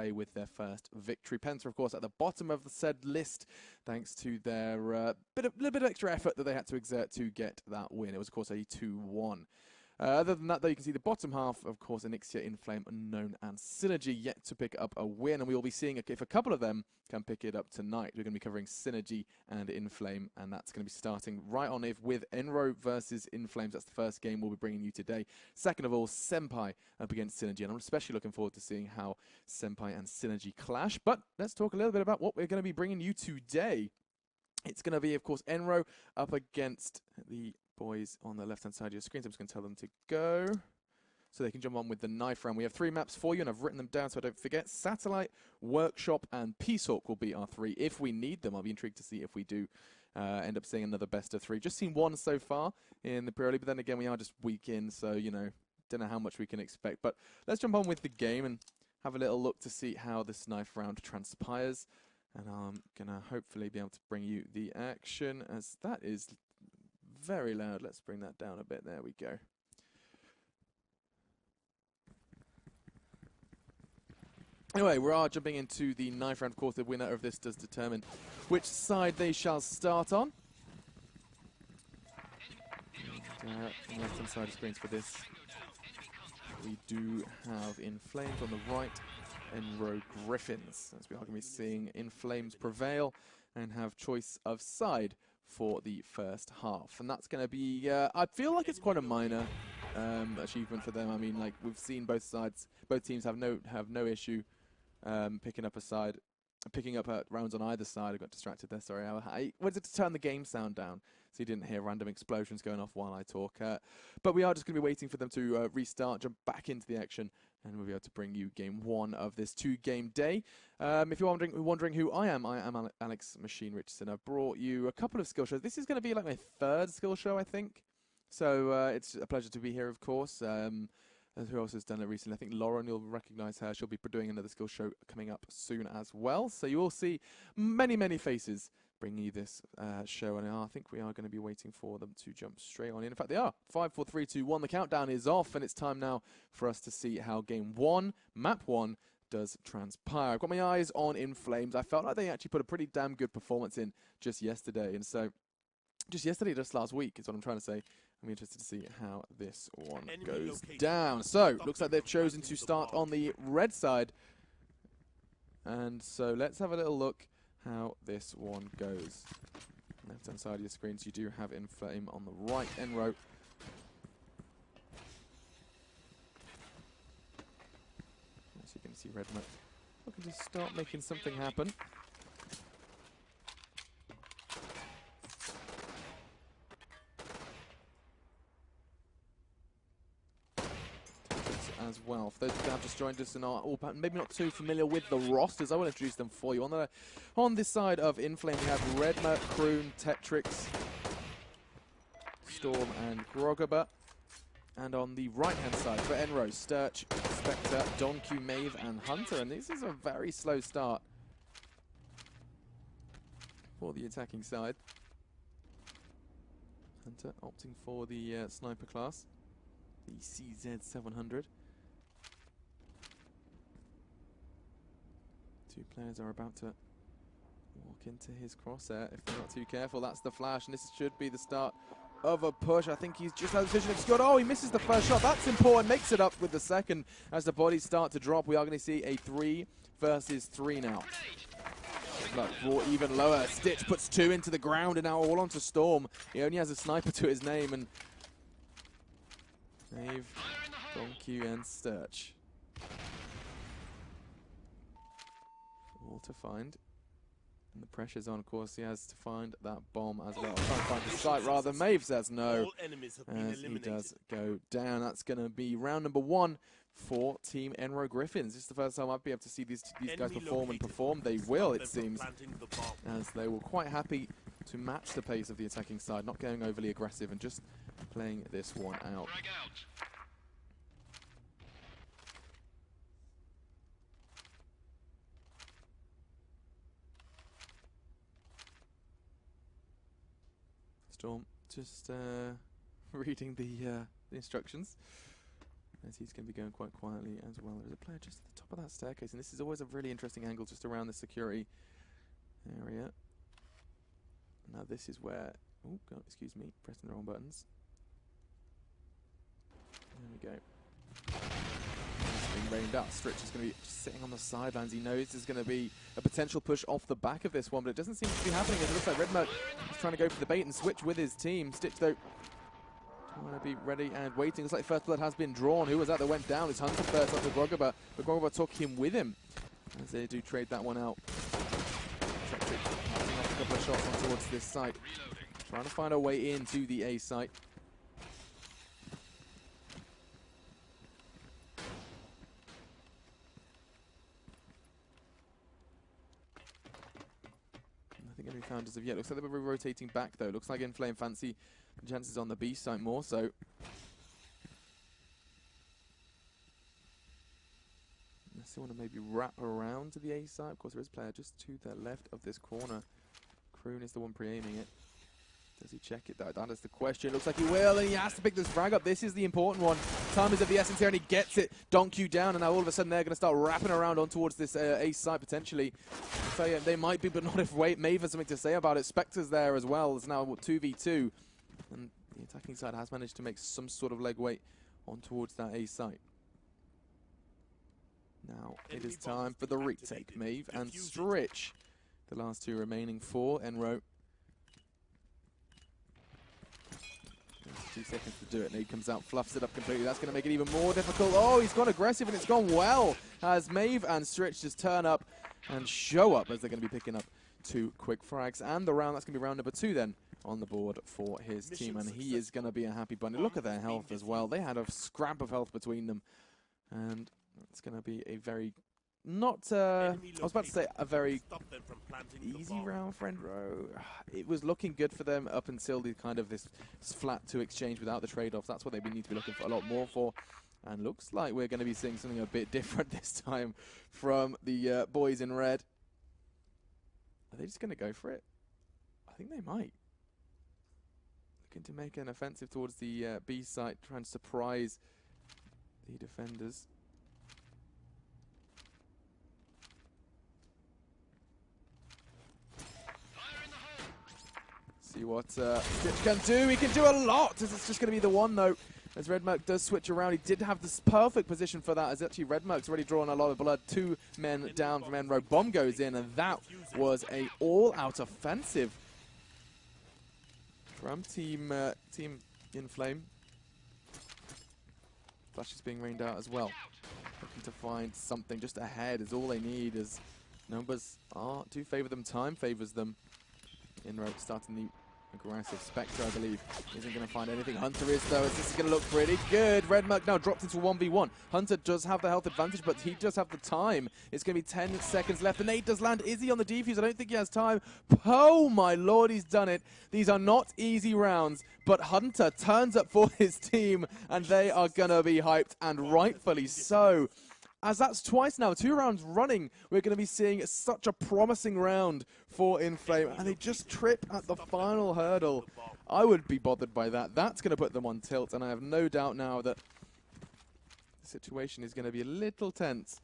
away with their first victory. Penta, of course, at the bottom of the said list, thanks to their little bit of extra effort that they had to exert to get that win. It was, of course, a 2-1. Other than that, though, you can see the bottom half, of course, Onyxia, InFlame, Unknown, and Synergy yet to pick up a win, and we will be seeing if a couple of them can pick it up tonight. We're going to be covering Synergy and InFlame, and that's going to be starting right on with EnRo versus InFlames. That's the first game we'll be bringing you today. Second of all, Senpai up against Synergy, and I'm especially looking forward to seeing how Senpai and Synergy clash. But let's talk a little bit about what we're going to be bringing you today. It's going to be, of course, EnRo up against the boys on the left-hand side of your screen. So I'm just going to tell them to go so they can jump on with the knife round. We have 3 maps for you, and I've written them down so I don't forget. Satellite, Workshop, and Peace Hawk will be our 3 if we need them. I'll be intrigued to see if we do end up seeing another best of 3. Just seen 1 so far in the pre-early, but then again, we are just week in, so, you know, don't know how much we can expect. But let's jump on with the game and have a little look to see how this knife round transpires. And I'm going to hopefully be able to bring you the action, as that is very loud. Let's bring that down a bit. There we go. Anyway, we are jumping into the knife round. Of course, the winner of this does determine which side they shall start on. And, on the left-hand side of screens for this, we do have InFlames on the right, EnRo Griffins, as we are going to be seeing InFlames prevail and have choice of side for the first half. And that's going to be, I feel like it's quite a minor achievement for them. I mean, like, we've seen both sides, both teams have no issue picking up rounds on either side. I got distracted there, sorry. I wanted to turn the game sound down so you didn't hear random explosions going off while I talk. But we are just going to be waiting for them to restart, jump back into the action, and we'll be able to bring you game 1 of this 2-game day. If you're wondering who I am Alex Machine Richardson. I've brought you a couple of skill shows. This is going to be like my 3rd skill show, I think. So it's a pleasure to be here, of course. Who else has done it recently? I think Lauren, you'll recognize her. She'll be doing another skill show coming up soon as well. So you will see many, many faces bringing you this show. And I think we are going to be waiting for them to jump straight on in. In fact, they are. 5, 4, 3, 2, 1. The countdown is off, and it's time now for us to see how game 1, map 1, does transpire. I've got my eyes on InFlames. I felt like they actually put a pretty damn good performance in just yesterday. And so, just last week is what I'm trying to say. I'm interested to see how this one goes down. So, looks like they've chosen to start on the red side. And so, let's have a little look how this one goes. Left-hand side of your screens, you do have InFlame on the right, EnRo. As you can see, Redmut looking to start making something happen. As well. For those who have just joined us and are all maybe not too familiar with the rosters, I will introduce them for you. On this side of InFlame, we have Redmut, Kroon, Tetrix, Storm, and Grogaba. And on the right-hand side for EnRo, Sturch, Spectre, Donku, Maeve, and Hunter. And this is a very slow start for the attacking side. Hunter opting for the sniper class, the CZ700. 2 players are about to walk into his crosshair if they're not too careful. That's the flash, and this should be the start of a push. I think he's just had a decision of scored. Oh, he misses the first shot. That's important. Makes it up with the second as the bodies start to drop. We are going to see a 3 versus 3 now. Look, brought even lower. Stitch puts 2 into the ground, and now all onto Storm. He only has a sniper to his name, and Maeve, Donku, and Sturch all to find. And the pressure's on, of course. He has to find that bomb as well. Trying to find the site rather. Maeve says no, as he does go down. That's going to be round number 1 for Team EnRo Griffins. This is the first time I'd be able to see these guys perform. They will, it seems, as they were quite happy to match the pace of the attacking side, not going overly aggressive and just playing this one out. Storm just reading the instructions. as he's going to be going quite quietly as well. There's a player just at the top of that staircase, and this is always a really interesting angle just around the security area. Now this is where, oh god, excuse me, pressing the wrong buttons. There we go. It's being rained out. Stritch is going to be sitting on the sidelines. He knows there's going to be a potential push off the back of this one, but it doesn't seem to be happening. It looks like Redmerk is trying to go for the bait and switch with his team. Stitch, though, trying to be ready and waiting. Looks like First Blood has been drawn. Who was that went down? It's Hunter first up to Grogaba, but Grogaba took him with him as they do trade that one out. A couple of shots on towards this site. Trying to find a way into the A site. Nothing going to be found as of yet. Looks like they're rotating back though. Looks like InFlame fancy chances on the B site more so. Unless they want to maybe wrap around to the A site. Of course, there is a player just to the left of this corner. Kroon is the one pre-aiming it. Does he check it though? That is the question. Looks like he will, and he has to pick this frag up. This is the important one. Time is of the essence here, and he gets it. Donkey down, and now all of a sudden they're going to start wrapping around on towards this ace site potentially. So yeah, they might be, but not if Maeve has something to say about it. Spectre's there as well. It's now 2v2, and the attacking side has managed to make some sort of leg weight on towards that ace site. Now it is time for the retake. Maeve and Stritch, the last two remaining for EnRo. 2 seconds to do it, and he comes out, fluffs it up completely. That's going to make it even more difficult. Oh, he's gone aggressive, and it's gone well as Maeve and Stritch just turn up and show up as they're going to be picking up 2 quick frags. And the round, that's going to be round number 2 then on the board for his team, and he is going to be a happy bunny. Look at their health as well. They had a scrap of health between them, and it's going to be a very not, I was about to say a very easy round for EnRo. It was looking good for them up until the kind of this flat 2 exchange without the trade-offs. That's what they need to be looking for a lot more for. And looks like we're going to be seeing something a bit different this time from the boys in red. Are they just going to go for it? I think they might. Looking to make an offensive towards the B site, trying to surprise the defenders. See what Stitch can do. He can do a lot, as it's just going to be the one, though. As Redmerk does switch around, he did have this perfect position for that, as actually Redmerk's already drawn a lot of blood. 2 men down from EnRo. Bomb goes in, and that was a all-out offensive from Team InFlame. Flash is being rained out as well. Looking to find something just ahead is all they need, as numbers do favour them. Time favours them. EnRo starting the aggressive. Spectre, I believe, isn't going to find anything. Hunter is, though, as this is going to look pretty good. Redmerk now dropped into 1v1. Hunter does have the health advantage, but he does have the time. It's going to be 10 seconds left. The nade does land. Is he on the defuse? I don't think he has time. Oh, my lord, he's done it. These are not easy rounds, but Hunter turns up for his team, and they are going to be hyped, and rightfully so. As that's twice now, 2 rounds running, we're going to be seeing such a promising round for InFlame, and they just trip at the final hurdle. I would be bothered by that. That's going to put them on tilt, and I have no doubt now that the situation is going to be a little tense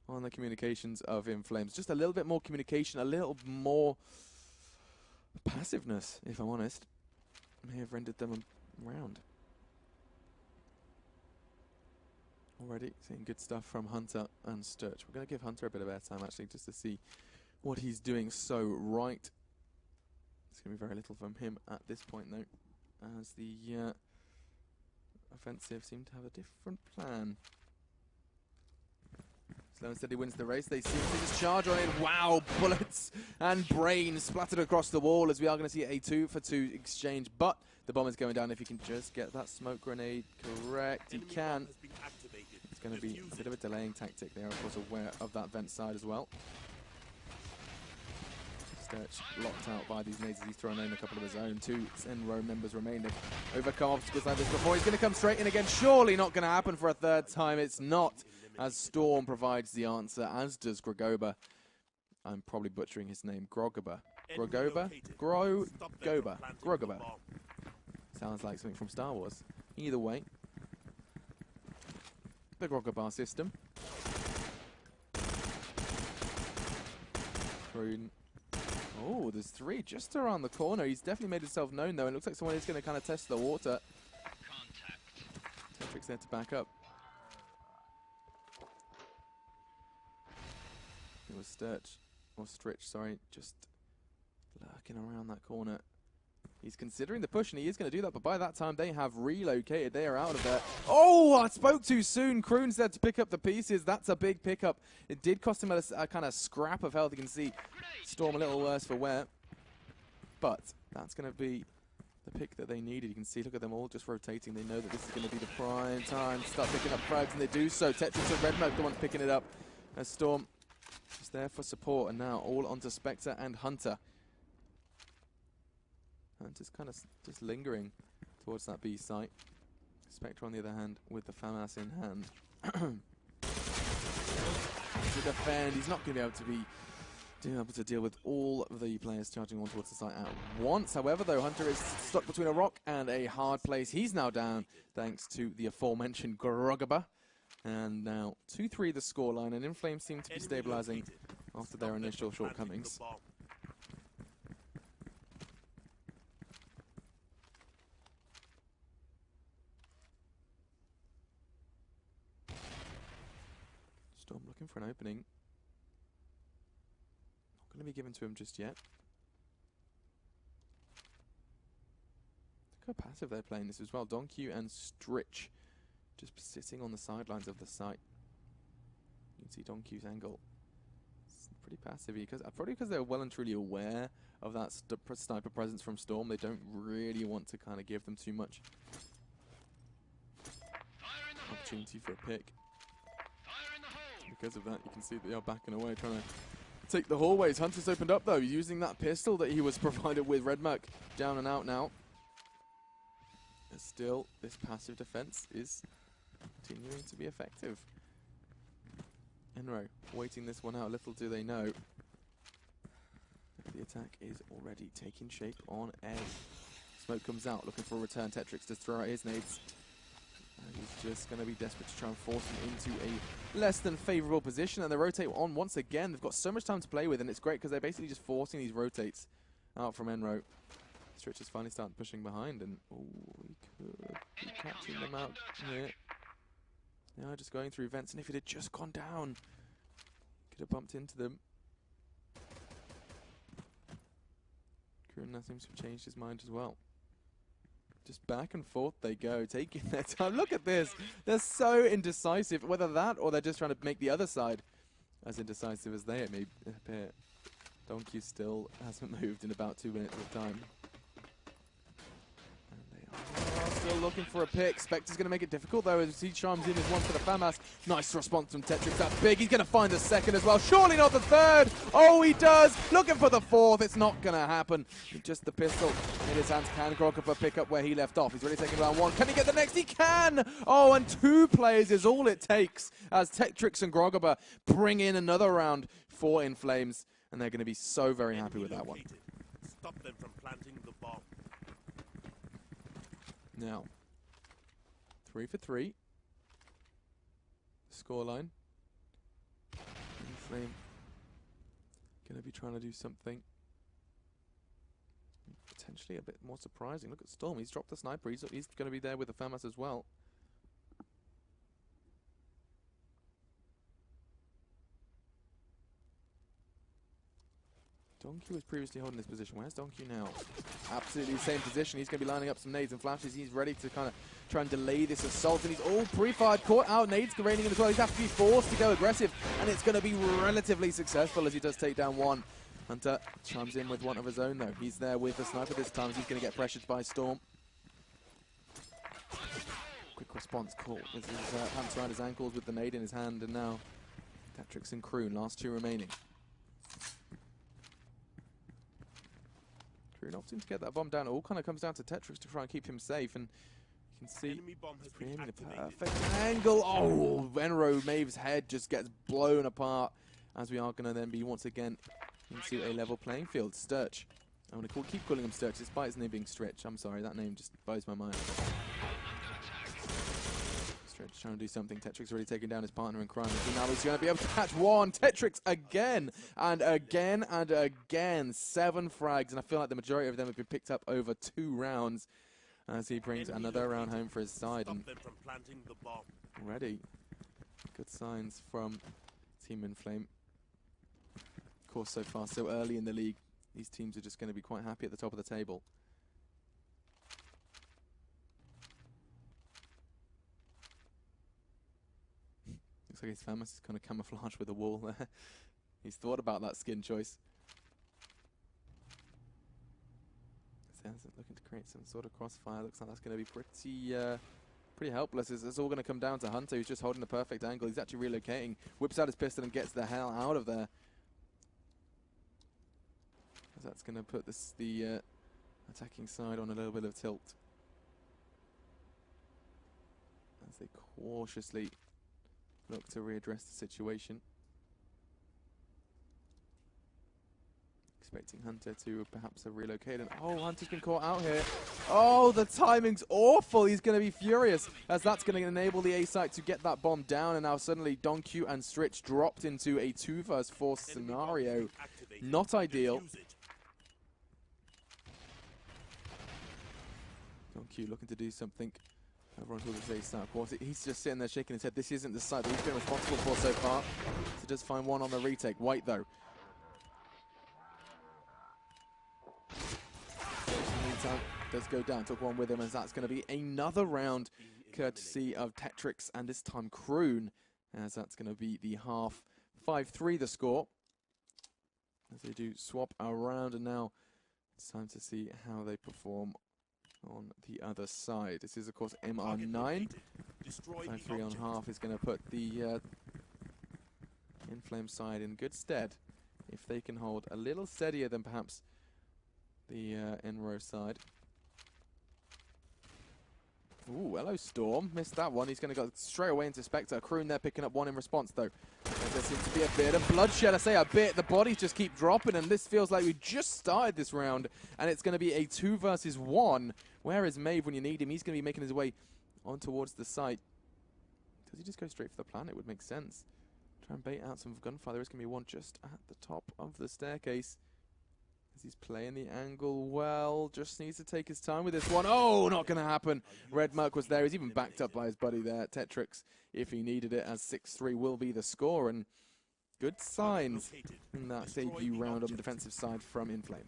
on the communications of InFlames. Just a little bit more communication, a little more passiveness, if I'm honest, may have rendered them around. Already seeing good stuff from Hunter and Stitch. We're going to give Hunter a bit of airtime, actually, just to see what he's doing so right. It's going to be very little from him at this point, though, as the offensive seem to have a different plan. Slow and Steady wins the race. They seem to just charge on it. Wow, bullets and brains splattered across the wall, as we are going to see a 2-for-2 exchange. But the bomb is going down. If he can just get that smoke grenade correct, he can. It's going to be a bit of a delaying tactic. They are, of course, aware of that vent side as well. Stitch locked out by these nades as he's thrown in a couple of his own. 2 EnRo members remain. They've overcome obstacles like this before. He's going to come straight in again. Surely not going to happen for a 3rd time. It's not, as Storm provides the answer, as does Grogoba. I'm probably butchering his name. Grogoba. Grogoba? Grogoba. Grogoba. Sounds like something from Star Wars. Either way, the Grogabar system. Kroon. Oh, there's 3 just around the corner. He's definitely made himself known, though, and it looks like someone is going to kind of test the water. Tetrix there to back up. It was Stritch, sorry, just lurking around that corner. He's considering the push, and he is going to do that, but by that time, they have relocated. They are out of there. Oh, I spoke too soon. Kroon's there to pick up the pieces. That's a big pickup. It did cost him a kind of scrap of health. You can see Storm a little worse for wear. But that's going to be the pick that they needed. You can see, look at them all just rotating. They know that this is going to be the prime time to start picking up frags, and they do so. Tetrix and Redmurk, the ones picking it up. As Storm is there for support, and now all onto Spectre and Hunter. And just kind of just lingering towards that B site. Spectre, on the other hand, with the FAMAS in hand. To defend, he's not going to be able to deal with all of the players charging on towards the site at once. However, though, Hunter is stuck between a rock and a hard place. He's now down thanks to the aforementioned Grogabar. And now 2-3 the scoreline, and InFlame seem to be stabilizing after their initial shortcomings. Storm looking for an opening. Not going to be given to him just yet. Look how passive they're playing this as well. Donkey and Stritch just sitting on the sidelines of the site. You can see Donkey's angle. It's pretty passive, probably because they're well and truly aware of that sniper presence from Storm. They don't really want to kind of give them too much opportunity for a pick. Because of that, you can see they are backing away, trying to take the hallways. Hunter's opened up, though, using that pistol that he was provided with. Redmurk down and out now. And still, this passive defense is continuing to be effective. EnRo waiting this one out. Little do they know, the attack is already taking shape on A. Smoke comes out, looking for a return. Tetrix to throw out his nades. And he's just going to be desperate to try and force him into a less than favourable position. And they rotate on once again. They've got so much time to play with, and it's great because they're basically just forcing these rotates out from EnRo. Stritch is finally starting pushing behind, and oh, he could be catching them out here. Yeah, just going through vents, and if it had just gone down, could have bumped into them. Kroon now seems to have changed his mind as well. Just back and forth they go, taking their time. Look at this. They're so indecisive. Whether that or they're just trying to make the other side as indecisive as they may appear. Donkey still hasn't moved in about 2 minutes of time. And they are still looking for a pick. Spectre's going to make it difficult, though, as he chimes in as one for the FAMAS. Nice response from Tetrix. That's big. He's going to find the second as well. Surely not the third. Oh, he does. Looking for the fourth. It's not going to happen. Just the pistol in his hands. Can Grogabar pick up where he left off? He's already taken round one. Can he get the next? He can. Oh, and 2 players is all it takes as Tetrix and Grogabar bring in another round for InFlames. And they're going to be so very happy with that one. Stop them from planting the bomb. Now, 3 for 3. Scoreline. InFlame going to be trying to do something potentially a bit more surprising. Look at Storm. He's dropped the sniper. He's going to be there with the FAMAS as well. Donkey was previously holding this position. Where's Donkey now? Absolutely the same position. He's going to be lining up some nades and flashes. He's ready to kind of try and delay this assault. And he's all pre-fired, caught out. Nades raining in as well. He's have to be forced to go aggressive. And it's going to be relatively successful as he does take down one. Hunter chimes in with one of his own, though. He's there with the sniper this time. He's going to get pressured by Storm. Quick response call. With his hands around his ankles with the nade in his hand. And now Tetrix and Kroon, last 2 remaining. Kroon opting to get that bomb down. It all kind of comes down to Tetrix to try and keep him safe, and you can see he's creating a perfect angle. Oh, EnRo Maeve's head just gets blown apart as we are going to then be once again into a level playing field. Sturch. I'm going to keep calling him Sturch despite his name being Stritch. I'm sorry, that name just blows my mind. Stretch trying to do something. Tetrix already taken down his partner in crime. And now he's going to be able to catch one. Tetrix again and again and again. 7 frags, and I feel like the majority of them have been picked up over 2 rounds as he brings another round home for his side. And already good signs from Team InFlame. Of course, so far, so early in the league, these teams are just going to be quite happy at the top of the table. Looks like his famous is kind of camouflage with a wall there. He's thought about that skin choice. Looking to create some sort of crossfire. Looks like that's going to be pretty helpless. It's all going to come down to Hunter, who's just holding the perfect angle. He's actually relocating, whips out his pistol and gets the hell out of there. That's going to put the attacking side on a little bit of tilt as they cautiously look to readdress the situation. Expecting Hunter to perhaps have relocated. Oh, Hunter's been caught out here. Oh, the timing's awful. He's going to be furious as that's going to enable the A site to get that bomb down. And now suddenly Donkey and Stritch dropped into a 2 vs 4 scenario. Not ideal. Donkey looking to do something over onto the A site. Of course, he's just sitting there shaking his head. This isn't the site that he's been responsible for so far. So does find one on the retake. White though. Does go down, took one with him, as that's going to be another round courtesy of Tetrix and this time Kroon, as that's going to be the half. 5-3 the score as they do swap around, and now it's time to see how they perform on the other side. This is of course MR9. 5-3 on half is going to put the InFlame side in good stead if they can hold a little steadier than perhaps the EnRo side. Ooh, hello Storm. Missed that one. He's going to go straight away into Spectre. Kroon there picking up one in response though. There seems to be a bit of bloodshed. I say a bit. The bodies just keep dropping, and this feels like we just started this round, and it's going to be a 2 vs 1. Where is Maeve when you need him? He's going to be making his way on towards the site. Does he just go straight for the plant? It would make sense. Try and bait out some gunfire. There is going to be one just at the top of the staircase. He's playing the angle well, just needs to take his time with this one. Oh, not going to happen. Red Merc was there. He's even backed up by his buddy there, Tetrix, if he needed it, as 6-3 will be the score. And good signs in that debut round on the defensive side from InFlame.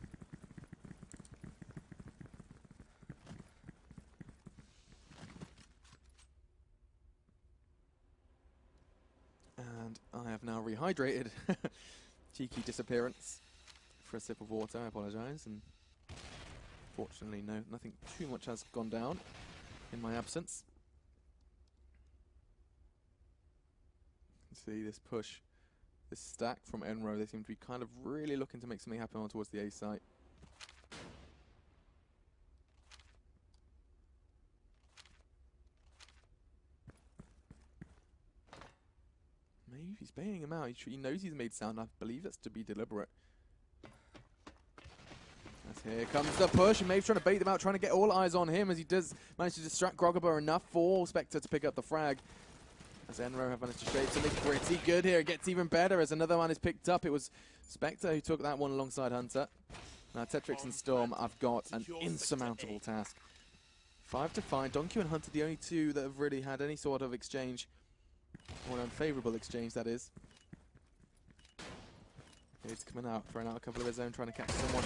And I have now rehydrated. Cheeky disappearance. For a sip of water, I apologize, and fortunately nothing too much has gone down in my absence. See this push, this stack from EnRo. They seem to be kind of really looking to make something happen on towards the A site. Maybe he's baiting him out. He knows he's made sound. I believe that's to be deliberate. Here comes the push, and Maeve's trying to bait them out, trying to get all eyes on him as he does manage to distract Groggerber enough for Spectre to pick up the frag. As EnRo have managed to shape something pretty good here. It gets even better as another one is picked up. It was Spectre who took that one alongside Hunter. Now Tetrix and Storm have got an insurmountable task. 5 to 5. Donkey and Hunter the only two that have really had any sort of exchange, or an unfavourable exchange that is. He's coming out, throwing out a couple of his own, trying to catch someone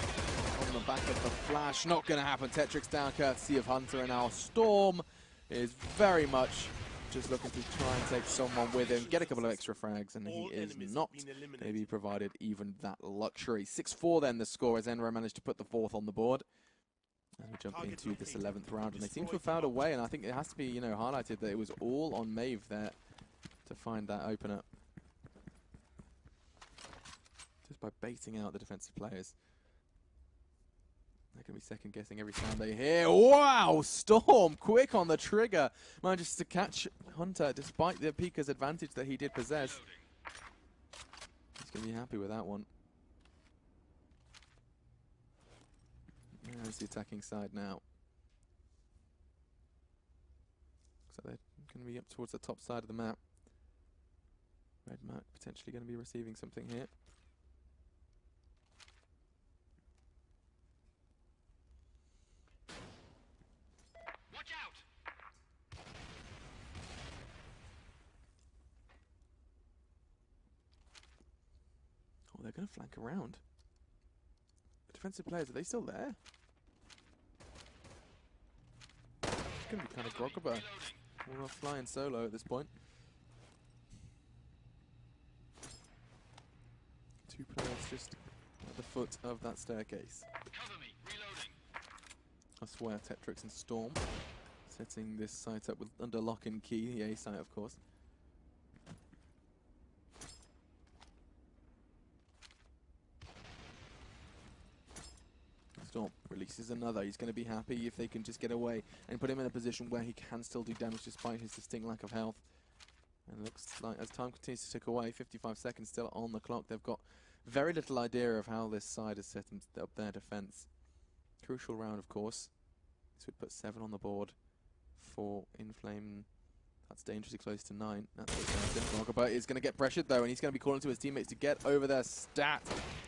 on the back of the flash. Not going to happen. Tetrix down courtesy of Hunter, and now Storm is very much just looking to try and take someone with him, get a couple of extra frags, and he is not going to be provided even that luxury. 6-4 then the score as EnRo managed to put the 4th on the board. And we jump into this 11th round, and they seem to have found a way, and I think it has to be, you know, highlighted that it was all on Maeve there to find that opener. Just by baiting out the defensive players. They're going to be second guessing every sound they hear. Wow! Storm, quick on the trigger. Manages to catch Hunter despite the Pika's advantage that he did possess. He's going to be happy with that one. There's the attacking side now. So they're going to be up towards the top side of the map. Red Merc potentially going to be receiving something here. Watch out! Oh, they're going to flank around. The defensive players, are they still there? It's going to be kind of Groggerber. We're flying solo at this point. Two players just at the foot of that staircase. Cover me, reloading. I swear, Tetrix and Storm setting this site up with under lock and key, the A site, of course. Storm releases another. He's going to be happy if they can just get away and put him in a position where he can still do damage despite his distinct lack of health. And it looks like as time continues to tick away, 55 seconds still on the clock, they've got very little idea of how this side has set up their defense. Crucial round, of course. This would put 7 on the board for InFlame. That's dangerously close to 9. That's what Groggerber is going to get pressured, though, and he's going to be calling to his teammates to get over their stat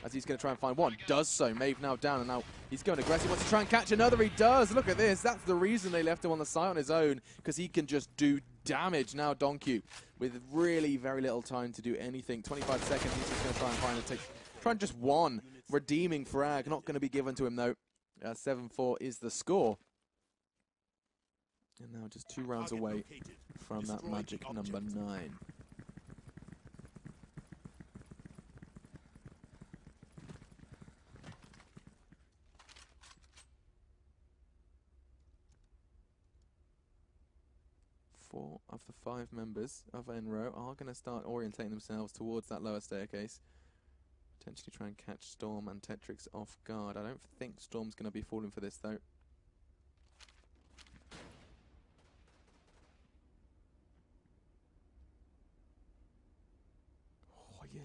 as he's going to try and find one. Does so. Maeve now down, and now he's going aggressive. Wants to try and catch another. He does. Look at this. That's the reason they left him on the site on his own, because he can just do damage. Now Donkey, with really very little time to do anything. 25 seconds. He's just going to try and find and try and just one redeeming frag. Not going to be given to him, though. 7-4 is the score. And now just 2 rounds away from that magic number 9. Four of the 5 members of EnRo are going to start orientating themselves towards that lower staircase. Potentially try and catch Storm and Tetrix off guard. I don't think Storm's going to be falling for this, though.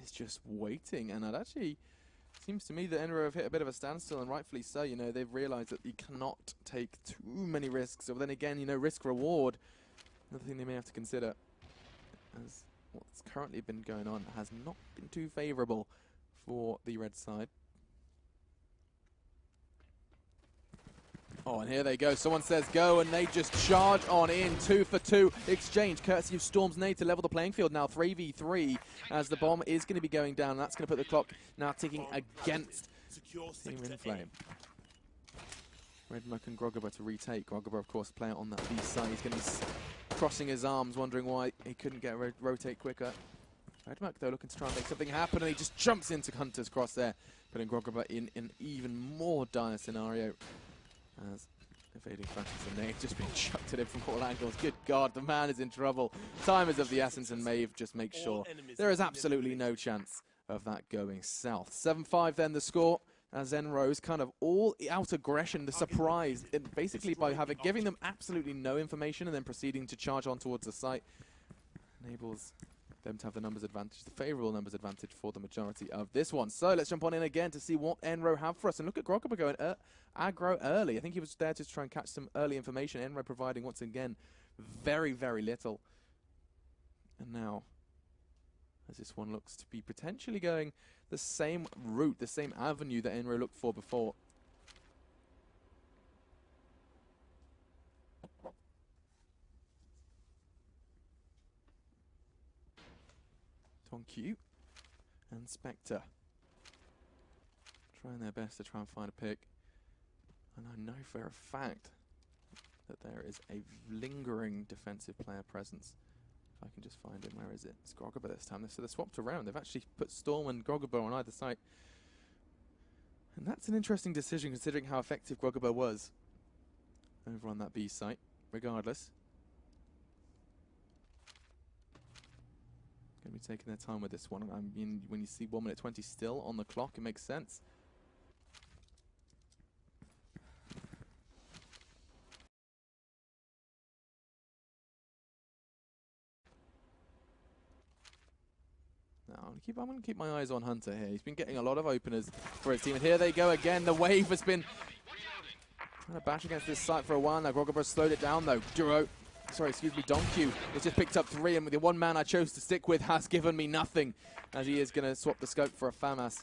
Is just waiting, and it actually seems to me that EnRo have hit a bit of a standstill, and rightfully so. You know, they've realised that you cannot take too many risks. But then again, you know, risk reward, another thing they may have to consider, as what's currently been going on has not been too favourable for the red side. Oh, and here they go. Someone says go, and they just charge on in. 2 for 2 exchange, courtesy of Storm's nade to level the playing field now. 3v3 as the bomb is going to be going down. That's going to put the clock now ticking against Team InFlame. Red Merc and Groggerber to retake. Groggerber, of course, player on that B side. He's going to be crossing his arms, wondering why he couldn't get rotate quicker. Red Merc, though, looking to try and make something happen, and he just jumps into Hunter's cross there, putting Groggerber in an even more dire scenario. As evading flashes and Maeve just being chucked at him from all angles. Good God, the man is in trouble. Time is of the essence, and Maeve just makes sure there is absolutely no chance of that going south. 7-5 then the score, as EnRo's kind of all out aggression, the surprise, basically by giving them absolutely no information and then proceeding to charge on towards the site, enables them to have the numbers advantage, the favourable numbers advantage for the majority of this one. So let's jump on in again to see what EnRo have for us. And look at Groggerber going aggro early. I think he was there to try and catch some early information. EnRo providing, once again, very, very little. And now, as this one looks to be potentially going the same route, the same avenue that EnRo looked for before. Q and Spectre trying their best to try and find a pick, and I know for a fact that there is a lingering defensive player presence. If I can just find him, where is it? It's Groggerber this time. So they're swapped around. They've actually put Storm and Groggerber on either side, and that's an interesting decision considering how effective Groggerber was over on that B site. Regardless, going to be taking their time with this one. I mean, when you see 1 minute 20 still on the clock, it makes sense. Now, I'm going to keep my eyes on Hunter here. He's been getting a lot of openers for his team, and here they go again. The wave has been trying to bash against this site for a while now. Groggerber slowed it down, though. Duro sorry, excuse me, Donkey has just picked up 3, and the one man I chose to stick with has given me nothing, as he is going to swap the scope for a FAMAS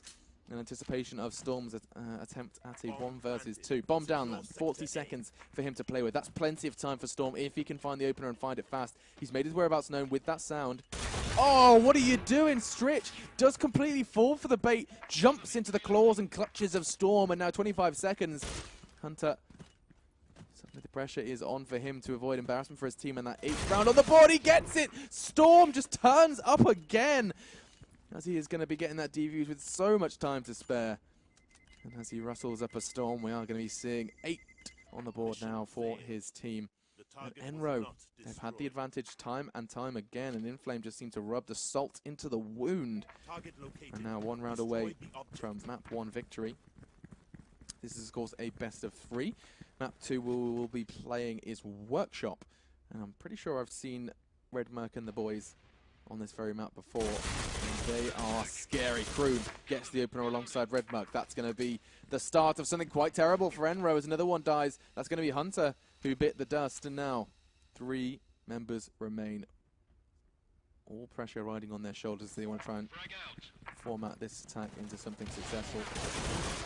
in anticipation of Storm's attempt at a 1 versus 2. Bomb down, that's 40 seconds for him to play with. That's plenty of time for Storm if he can find the opener and find it fast. He's made his whereabouts known with that sound. Oh, what are you doing? Stritch does completely fall for the bait, jumps into the claws and clutches of Storm, and now 25 seconds. Hunter, suddenly the pressure is on for him to avoid embarrassment for his team, and that 8th round on the board, he gets it! Storm just turns up again, as he is going to be getting that defuse with so much time to spare. And as he rustles up a Storm, we are going to be seeing 8 on the board now for his team. And EnRo, they've had the advantage time and time again, and InFlame just seem to rub the salt into the wound. And now 1 round away from map 1 victory. This is, of course, a best of 3. Map 2 we'll be playing is Workshop, and I'm pretty sure I've seen Redmerk and the boys on this very map before, and they are scary. Kroon gets the opener alongside Redmerk. That's going to be the start of something quite terrible for EnRo as another one dies. That's going to be Hunter, who bit the dust, and now 3 members remain. All pressure riding on their shoulders. They want to try and format this attack into something successful.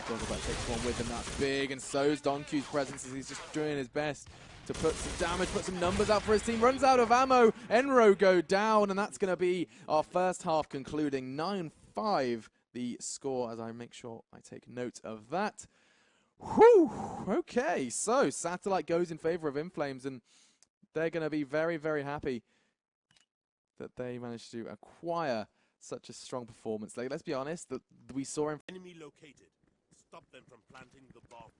Goggleback takes one with him. That's big, and so's Donku's presence as he's just doing his best to put some damage, put some numbers out for his team. Runs out of ammo. EnRo go down, and that's going to be our first half concluding 9-5 the score, as I make sure I take note of that. Whew! Okay, so Satellite goes in favor of InFlames, and they're going to be very, very happy that they managed to acquire such a strong performance. Like, let's be honest, that we saw him. Enemy located. Stop them from planting the bomb.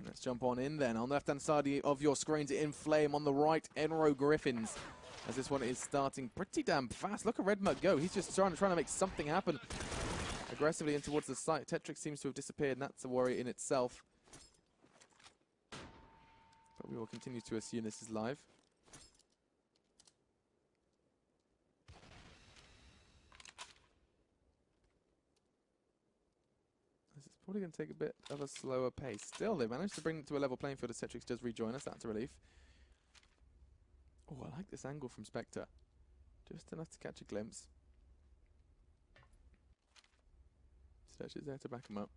Let's jump on in then. On the left-hand side of your screen to InFlame. On the right, EnRo Griffins. As this one is starting pretty damn fast. Look at Redmerk go. He's just trying to make something happen aggressively in towards the site. Tetrix seems to have disappeared, and that's a worry in itself. But we will continue to assume this is live. Probably going to take a bit of a slower pace. Still, they managed to bring it to a level playing field as Tetrix does rejoin us. That's a relief. Oh, I like this angle from Spectre. Just enough to catch a glimpse. Sturch is there to back him up.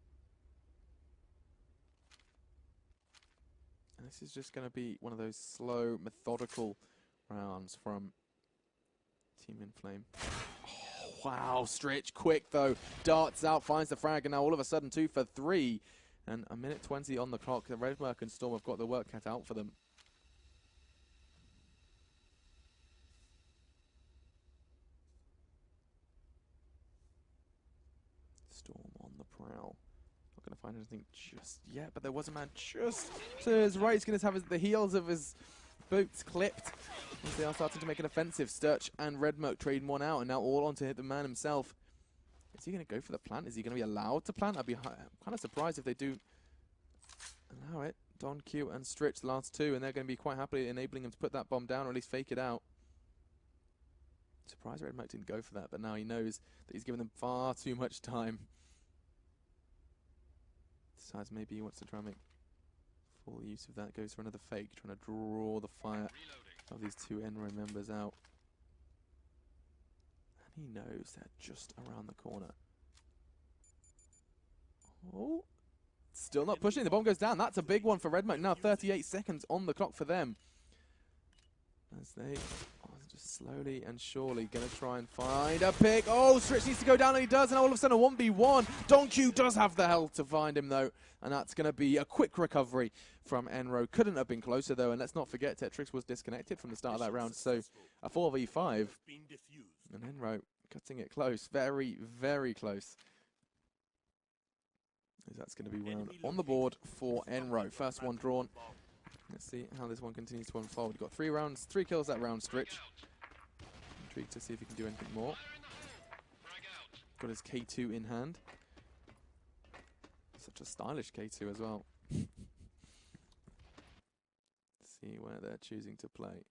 And this is just going to be one of those slow, methodical rounds from Team InFlame. Wow, Stritch quick though, darts out, finds the frag, and now all of a sudden 2 for 3. And a minute 20 on the clock. The Redmerk and Storm have got the work cut out for them. Storm on the prowl. Not going to find anything just yet, but there was a man just to his right. He's going to have the heels of his boots clipped as they are starting to make an offensive. Sturch and Redmerk trading one out, and now all on to hit the man himself. Is he going to go for the plant? Is he going to be allowed to plant? I'd be kind of surprised if they do allow it. Don Q and Stritch, the last 2, and they're going to be quite happily enabling him to put that bomb down, or at least fake it out. Surprised Redmerk didn't go for that, but now he knows that he's given them far too much time. Decides maybe he wants to try and make full use of that. Goes for another fake, trying to draw the fire of these 2 EnRo members out. And he knows they're just around the corner. Oh, still not pushing. The bomb goes down. That's a big one for Redmerk. Now 38 seconds on the clock for them. As they are just slowly and surely going to try and find a pick. Oh, Stritch needs to go down, and he does. And all of a sudden a 1v1. Don Q does have the health to find him, though. And that's going to be a quick recovery from EnRo. Couldn't have been closer, though. And let's not forget, Tetrix was disconnected from the start of that round. So a 4v5. And EnRo cutting it close. Very, very close. That's going to be round on the board for EnRo. First one drawn. Let's see how this one continues to unfold. You've got 3 rounds, 3 kills that round, Stritch. Intrigued to see if he can do anything more. Got his K2 in hand. Such a stylish K2 as well. See where they're choosing to play.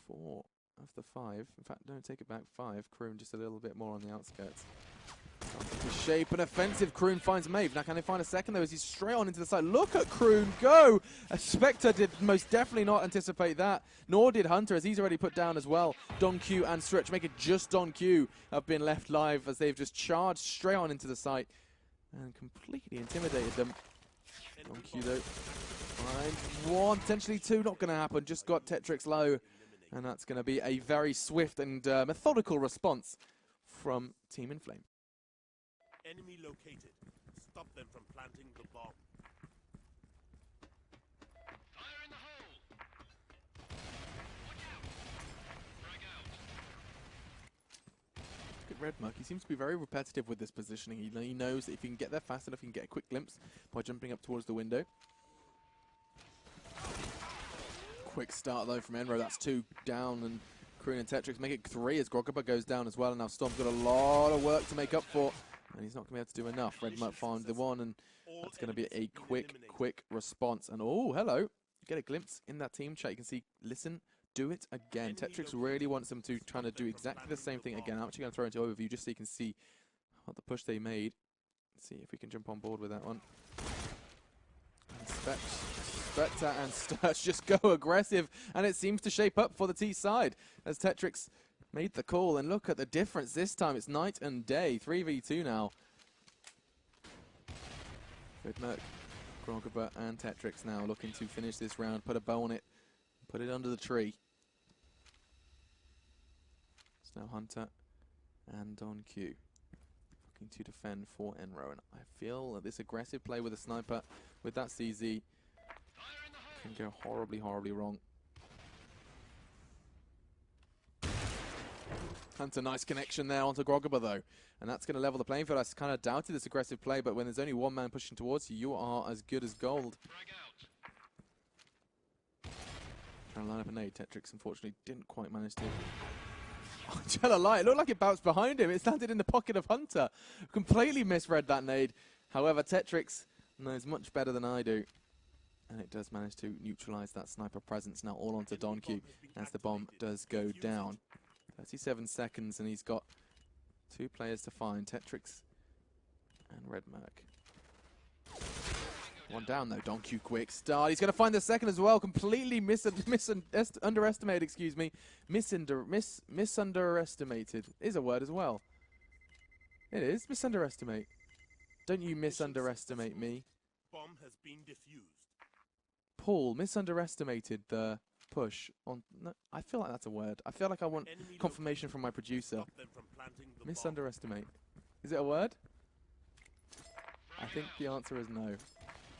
4 of the 5. In fact, don't take it back. 5. Kroon just a little bit more on the outskirts. The shape and offensive. Kroon finds Maeve. Now can they find a second though as he's straight on into the side. Look at Kroon go! A Spectre did most definitely not anticipate that, nor did Hunter as he's already put down as well. Don Q and Stretch make it just Don Q have been left live as they've just charged straight on into the site and completely intimidated them. Don Q though, find one, potentially two, not going to happen. Just got Tetrix low, and that's going to be a very swift and methodical response from Team InFlame. Enemy located. Stop them from planting the bomb. Fire in the hole! Watch out! Frag out! Look at Redmark. He seems to be very repetitive with this positioning. He knows that if he can get there fast enough, he can get a quick glimpse by jumping up towards the window. Quick start though from EnRo. That's 2 down, and Kroon and Tetrix make it 3 as Grogaba goes down as well. And now Storm's got a lot of work to make up for, and he's not going to be able to do enough. Redmark found the one, and that's going to be a quick response. And oh, hello. Get a glimpse in that team chat. You can see, listen, do it again. Tetrix really wants them to try to do exactly the same thing again. I'm actually going to throw into overview just so you can see what the push they made. Let's see if we can jump on board with that one. Spectre and Sturch just go aggressive, and it seems to shape up for the T side as Tetrix made the call. And look at the difference this time. It's night and day. 3v2 now. Redmark, Grogaba and Tetrix now looking to finish this round, put a bow on it, put it under the tree. It's now Hunter and Don Q looking to defend for EnRo. And I feel that this aggressive play with a sniper with that CZ can go horribly, horribly wrong. Hunter, nice connection there onto Grogaba though, and that's going to level the playing field. I kind of doubted this aggressive play, but when there's only one man pushing towards you, you are as good as gold. Trying to line up a nade. Tetrix unfortunately didn't quite manage to. Oh, tell a lie, it looked like it bounced behind him. It landed in the pocket of Hunter. Completely misread that nade. However, Tetrix knows much better than I do, and it does manage to neutralize that sniper presence. Now all onto Don Q as the bomb does go down. 37 seconds, and he's got 2 players to find, Tetrix and Redmark. One down though, Don Q quick start. He's going to find the second as well. Completely underestimated, excuse me. Misunderestimated is a word as well. It is, misunderestimate. Don't you misunderestimate me. Bomb has been defused. Paul misunderestimated the push on. No, I feel like that's a word. I feel like I want confirmation from my producer. Stop them from planting the bomb. Misunderestimate. Is it a word? I think the answer is no.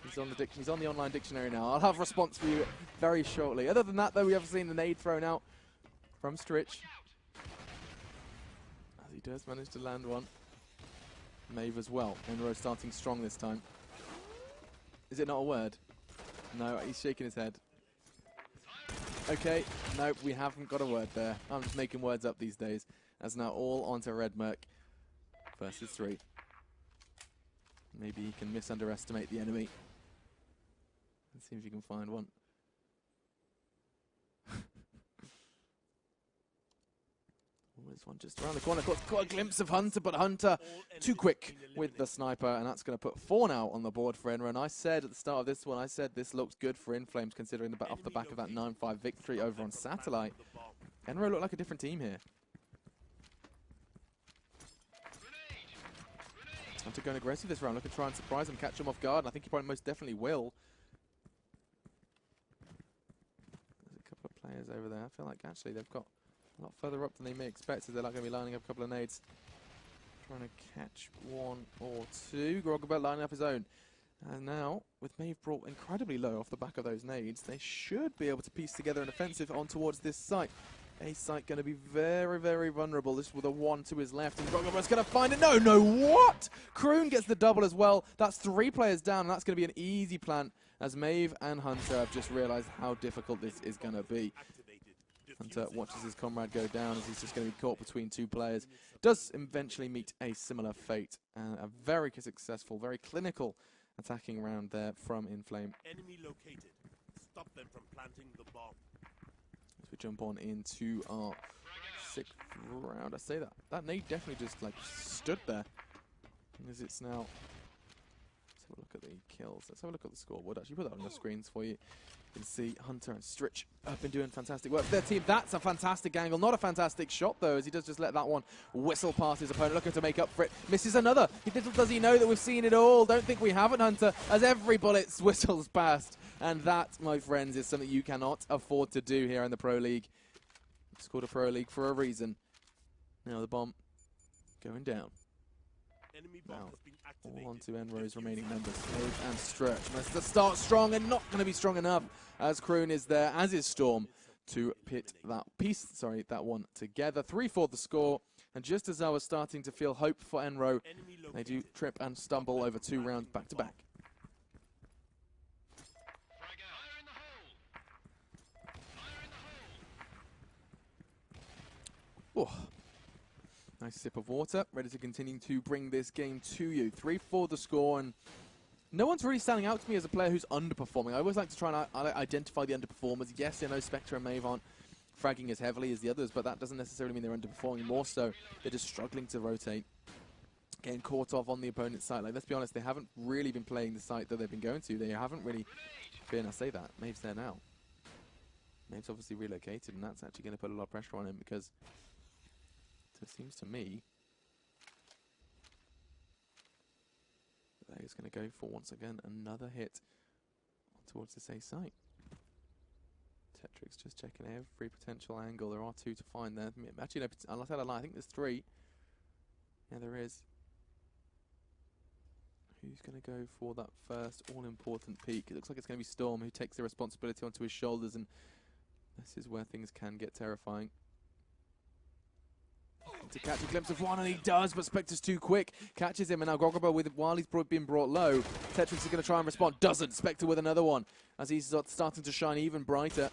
He's on the online dictionary now. I'll have a response for you very shortly. Other than that, though, we have seen the nade thrown out from Stritch. As he does manage to land one. Maeve as well. EnRo starting strong this time. Is it not a word? No, he's shaking his head. Okay, no, we haven't got a word there. I'm just making words up these days. That's now all onto Redmark versus 3. Maybe he can misunderestimate the enemy. Let's see if you can find one. This one just around the corner. Got a glimpse of Hunter, but Hunter too quick with the sniper, and that's going to put 4 now on the board for EnRo. And I said at the start of this one, I said this looks good for InFlames considering off the back of that 9-5 victory over on Satellite. EnRo look like a different team here. Hunter going aggressive this round, looking to try and surprise him, catch him off guard, and I think he probably most definitely will. There's a couple of players over there. I feel like actually they've got a lot further up than they may expect, so they're not going to be lining up a couple of nades. Trying to catch 1 or 2. Grogaba lining up his own. And now, with Maeve brought incredibly low off the back of those nades, they should be able to piece together an offensive on towards this site. A site going to be very, very vulnerable. This with a 1 to his left, and Grogaba's going to find it. No, what? Kroon gets the double as well. That's 3 players down, and that's going to be an easy plant, as Maeve and Hunter have just realized how difficult this is going to be. Hunter watches his comrade go down as he's just going to be caught between 2 players. Does eventually meet a similar fate. A very successful, very clinical attacking round there from InFlame. Enemy located. Stop them from planting the bomb. As we jump on into our 6th round. I say that nade definitely just like stood there As it's now. Let's have a look at the kills. Let's have a look at the scoreboard. Actually, put that on the screens for you. You can see Hunter and Stritch have been doing fantastic work for their team. That's a fantastic angle. Not a fantastic shot, though, as he does just let that one whistle past his opponent, looking to make up for it. Misses another. Little does he know that we've seen it all. Don't think we haven't, Hunter, as every bullet whistles past. And that, my friends, is something you cannot afford to do here in the Pro League. It's called a Pro League for a reason. Now the bomb going down. Enemy bomb has been activated. All onto EnRo's remaining members. Move and Stretch. Must start strong and not going to be strong enough as Kroon is there, as is Storm, to pit that piece, that one together. 3-4 the score. And just as I was starting to feel hope for EnRo, they do trip and stumble over 2 rounds back to back. Oh. Nice sip of water, ready to continue to bring this game to you. 3-4 the score, and no one's really standing out to me as a player who's underperforming. I always like to try and identify the underperformers. Yes, I know Spectre and Maeve aren't fragging as heavily as the others, but that doesn't necessarily mean they're underperforming. More so, they're just struggling to rotate, getting caught off on the opponent's site. Like, let's be honest, they haven't really been playing the site that they've been going to. They haven't really been, I say that, Maeve's there now. Maeve's obviously relocated, and that's actually going to put a lot of pressure on him because it seems to me that he's going to go for, once again, another hit towards this A site. Tetrix just checking every potential angle. There are 2 to find there. Actually, no, unless I had a lie, I think there's 3. Yeah, there is. Who's going to go for that first all-important peak? It looks like it's going to be Storm, who takes the responsibility onto his shoulders, and this is where things can get terrifying. To catch a glimpse of one, and he does, but Spectre's too quick. Catches him, and now Groggerbo, while he's been brought low, Tetrix is going to try and respond. Doesn't. Spectre with another one, as he's starting to shine even brighter.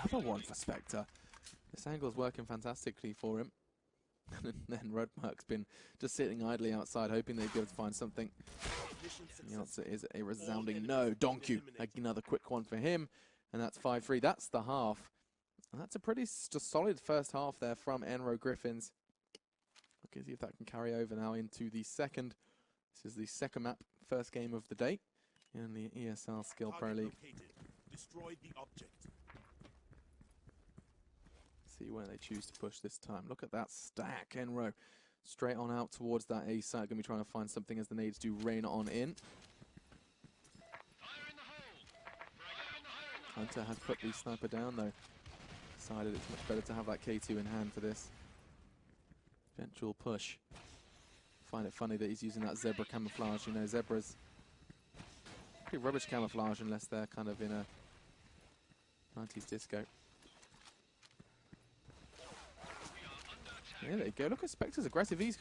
Another one for Spectre. This angle's working fantastically for him. And then Redmark's been just sitting idly outside, hoping they'd be able to find something. The answer is a resounding no. Donkey, another quick one for him, and that's 5-3. That's the half. And that's a pretty solid first half there from EnRo Griffins. Okay, see if that can carry over now into the second. This is the second map, first game of the day in the ESL S.k.i.l.l. Pro League. Destroy the object. See where they choose to push this time. Look at that stack, EnRo. Straight on out towards that A site. Going to be trying to find something as the nades do rain on in. Hunter has put the sniper down though. Decided it's much better to have that K2 in hand for this eventual push. Find it funny that he's using that zebra camouflage. You know, zebras pretty rubbish camouflage unless they're kind of in a 90s disco. Yeah, there you go. Look at Spectre's aggressive. He's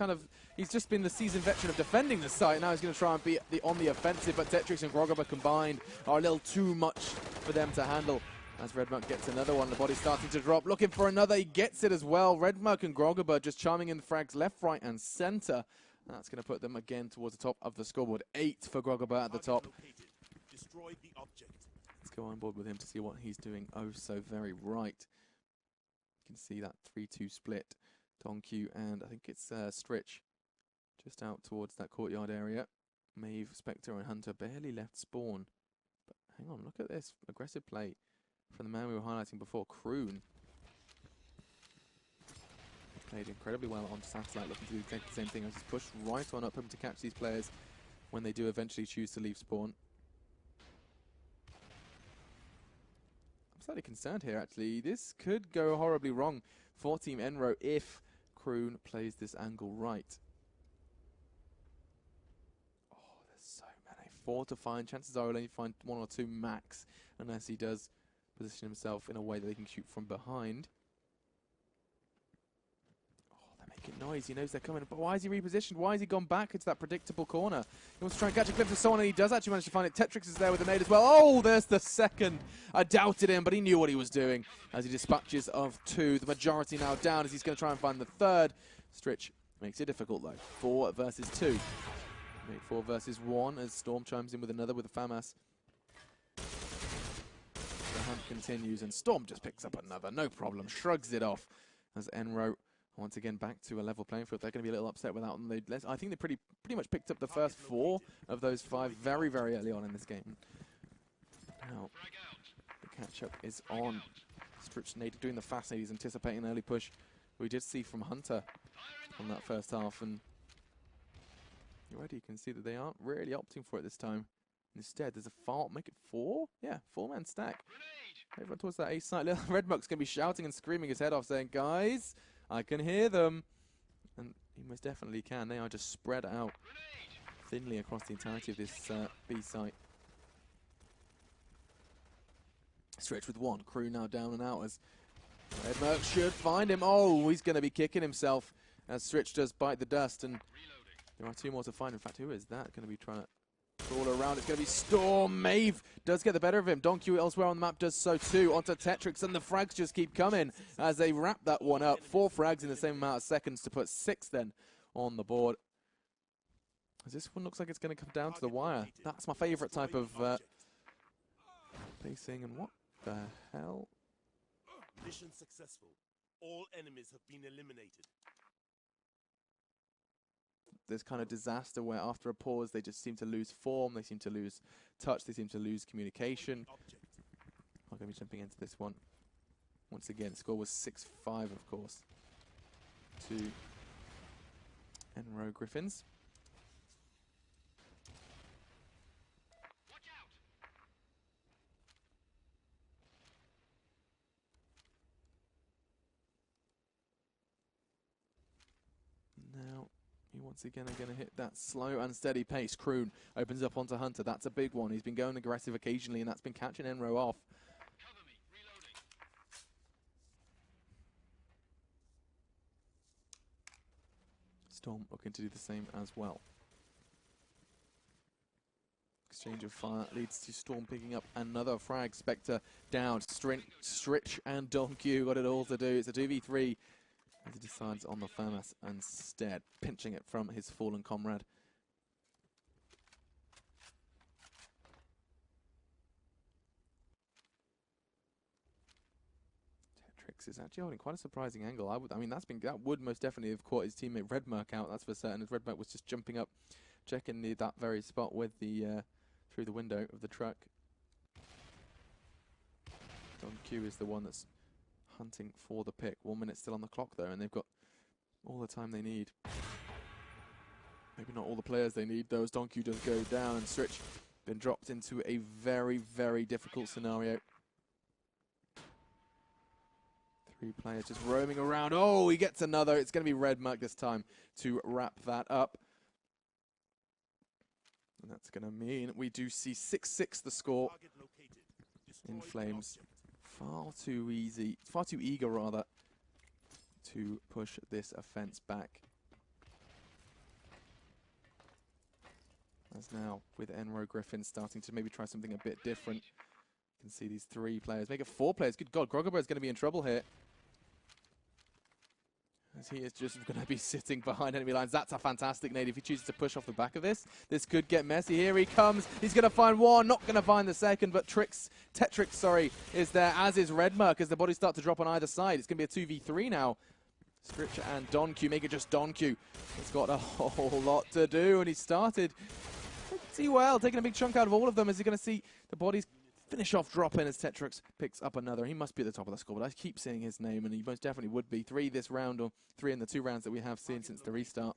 just been the seasoned veteran of defending the site. Now he's going to try and be on the offensive, but Tetrix and Groggerbo combined are a little too much for them to handle. As Redmark gets another one, the body's starting to drop. Looking for another, he gets it as well. Redmark and Groggerbo just charming in the frags left, right, and center. That's going to put them again towards the top of the scoreboard. 8 for Groggerbo at the top. Destroy the object. Let's go on board with him to see what he's doing oh so very right. You can see that 3-2 split. Donkey and I think it's Stritch just out towards that courtyard area. Maeve, Spectre and Hunter barely left spawn. But hang on, look at this aggressive play from the man we were highlighting before, Kroon. Played incredibly well on Satellite, looking to do exactly the same thing. Just push right on up him to catch these players when they do eventually choose to leave spawn. I'm slightly concerned here actually. This could go horribly wrong for Team EnRo if Kroon plays this angle right. Oh, there's so many. 4 to find. Chances are he'll only find 1 or 2 max, unless he does position himself in a way that they can shoot from behind. Oh, they're making noise. He knows they're coming. But why is he repositioned? Why has he gone back into that predictable corner? He wants to try and catch a glimpse of someone, and he does actually manage to find it. Tetrix is there with the nade as well. Oh, there's the second. I doubted him, but he knew what he was doing as he dispatches of 2. The majority now down as he's going to try and find the third. Stritch makes it difficult, though. 4 versus 2. Make 4 versus 1 as Storm chimes in with another with a FAMAS. continues, and Storm just picks up another, no problem, shrugs it off as EnRo once again back to a level playing field. They're going to be a little upset without them. I think they pretty much picked up the first 4 of those 5 very, very early on in this game. Now, the catch-up is on. Stritch Nate doing the fast nade. He's anticipating an early push. We did see from Hunter on that first half, and already you can see that they aren't really opting for it this time. Instead, there's a make it 4? Yeah, 4-man stack. Everyone towards that A side. Little Redmuck's going to be shouting and screaming his head off, saying, guys, I can hear them. And he most definitely can. They are just spread out thinly across the entirety of this B site. Stretch with 1. Crew now down and out as Redmuck should find him. Oh, he's going to be kicking himself as Stritch does bite the dust. And there are 2 more to find. In fact, who is that going to be trying to crawl around? It's going to be Storm. Maeve does get the better of him. Donkey elsewhere on the map does so too. Onto Tetrix, and the frags just keep coming as they wrap that one up. 4 frags in the same amount of seconds to put 6 then on the board. As this one looks like it's going to come down to the wire. That's my favourite type of pacing. And what the hell? Mission successful. All enemies have been eliminated. This kind of disaster where after a pause they just seem to lose form, they seem to lose touch, they seem to lose communication. I'm going to be jumping into this one. Once again, the score was 6-5, of course, to EnRo Griffins. Now, we once again are going to hit that slow and steady pace. Kroon opens up onto Hunter. That's a big one. He's been going aggressive occasionally, and that's been catching EnRo off. Cover me. Reloading. Storm looking to do the same as well. Exchange of fire leads to Storm picking up another frag. Spectre down. Stritch and Donkey got it all to do. It's a 2v3. As he decides on the FAMAS instead, pinching it from his fallen comrade. Tetrix is actually holding quite a surprising angle. I mean, that would most definitely have caught his teammate Redmuck out. That's for certain. As Redmuck was just jumping up, checking that very spot with the through the window of the truck. Don Q is the one that's hunting for the pick. 1 minute still on the clock though, and they've got all the time they need. Maybe not all the players they need though, as Donkey does go down, and Stritch been dropped into a very, very difficult scenario. 3 players just roaming around. Oh, he gets another. It's going to be Redmuck this time to wrap that up. And that's going to mean we do see 6-6 the score. InFlames far too eager rather, to push this offense back. As now, with EnRo Griffins starting to maybe try something a bit different. You can see these 3 players, make it 4 players. Good God, Groggerbo is going to be in trouble here, as he is just going to be sitting behind enemy lines. That's a fantastic nade. If he chooses to push off the back of this, this could get messy. Here he comes. He's going to find one, not going to find the second, but Tetrix, is there, as is Redmuck, as the bodies start to drop on either side. It's going to be a 2v3 now. Stritch and Donkey, make it just Donkey. He's got a whole lot to do, and he started pretty well, taking a big chunk out of all of them, as you're going to see the bodies finish off dropping as Tetrix picks up another. He must be at the top of the score, but I keep seeing his name, and he most definitely would be. 3 this round, or 3 in the 2 rounds that we have seen since the restart.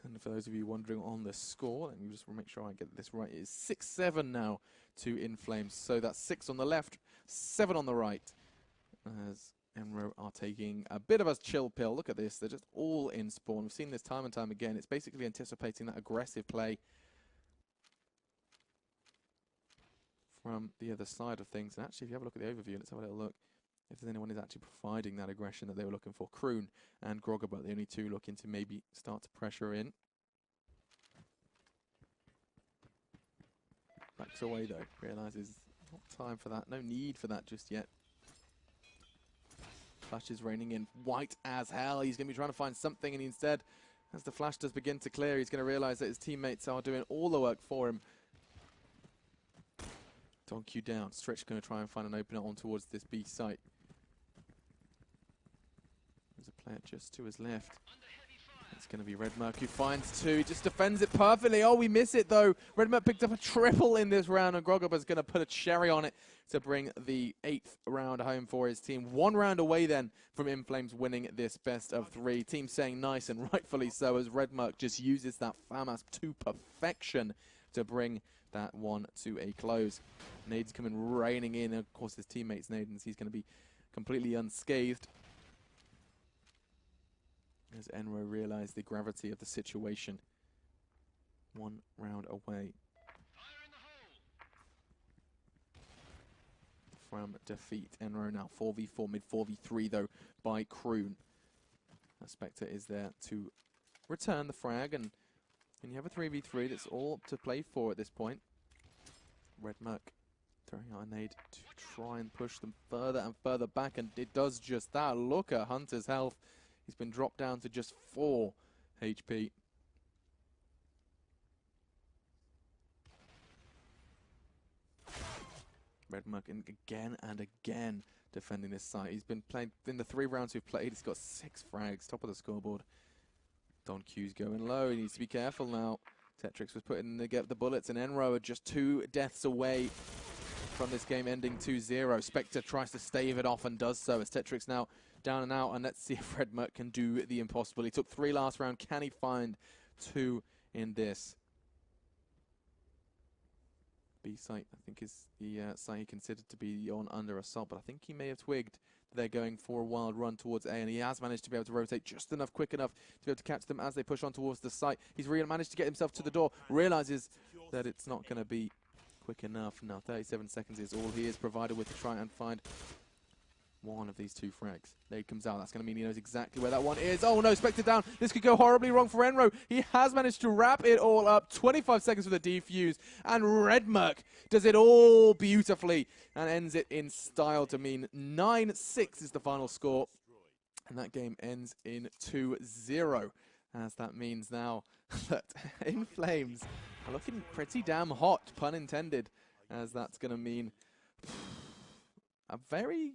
And for those of you wondering on the score, let me just make sure I get this right. It is 6-7 now to InFlames. So that's 6 on the left, 7 on the right, as EnRo are taking a bit of a chill pill. Look at this. They're just all in spawn. We've seen this time and time again. It's basically anticipating that aggressive play from the other side of things. And actually, if you have a look at the overview, let's have a little look if there's anyone who's actually providing that aggression that they were looking for. Kroon and Groggerbo, the only 2 looking to maybe start to pressure in. Backs away though, realizes not time for that, no need for that just yet. Flash is raining in white as hell. He's going to be trying to find something, and instead, as the flash does begin to clear, he's going to realize that his teammates are doing all the work for him. Donkey down. Stretch going to try and find an opener on towards this B site. There's a player just to his left. It's going to be Redmerk who finds two. He just defends it perfectly. Oh, we miss it though. Redmerk picked up a triple in this round, and Grogober's going to put a cherry on it to bring the 8th round home for his team. 1 round away then from InFlames winning this best of 3. Team saying nice, and rightfully so, as Redmerk just uses that FAMAS to perfection to bring that one to a close. Nades coming raining in. Of course, his teammates Nadens, he's going to be completely unscathed, as EnRo realized the gravity of the situation. 1 round away from defeat. EnRo now 4v4, mid 4v3 though by Kroon. Spectre is there to return the frag, and when you have a 3v3, that's all to play for at this point. Redmerk throwing out a nade to try and push them further and further back, and it does just that. Look at Hunter's health. He's been dropped down to just 4 HP. Redmerk again and again defending this site. He's been playing in the 3 rounds we've played. He's got 6 frags, top of the scoreboard. Don Q's going low. He needs to be careful now. Tetrix was putting to get the bullets, and EnRo are just 2 deaths away from this game ending 2-0. Spectre tries to stave it off and does so, as Tetrix now down and out, and let's see if Redmerk can do the impossible. He took 3 last round. Can he find 2 in this? B site, I think, is the site he considered to be on under assault, but I think he may have twigged that they're going for a wild run towards A, and he has managed to be able to rotate just enough, quick enough to be able to catch them as they push on towards the site. He's really managed to get himself to the door, realizes that it's not going to be quick enough. Now 37 seconds is all he is provided with to try and find one of these 2 frags. There he comes out. That's going to mean he knows exactly where that one is. Oh no, Spectre down. This could go horribly wrong for EnRo. He has managed to wrap it all up. 25 seconds for the defuse. And Redmerk does it all beautifully and ends it in style to mean 9-6 is the final score. And that game ends in 2-0. As that means now that InFlames are looking pretty damn hot, pun intended. As that's going to mean a very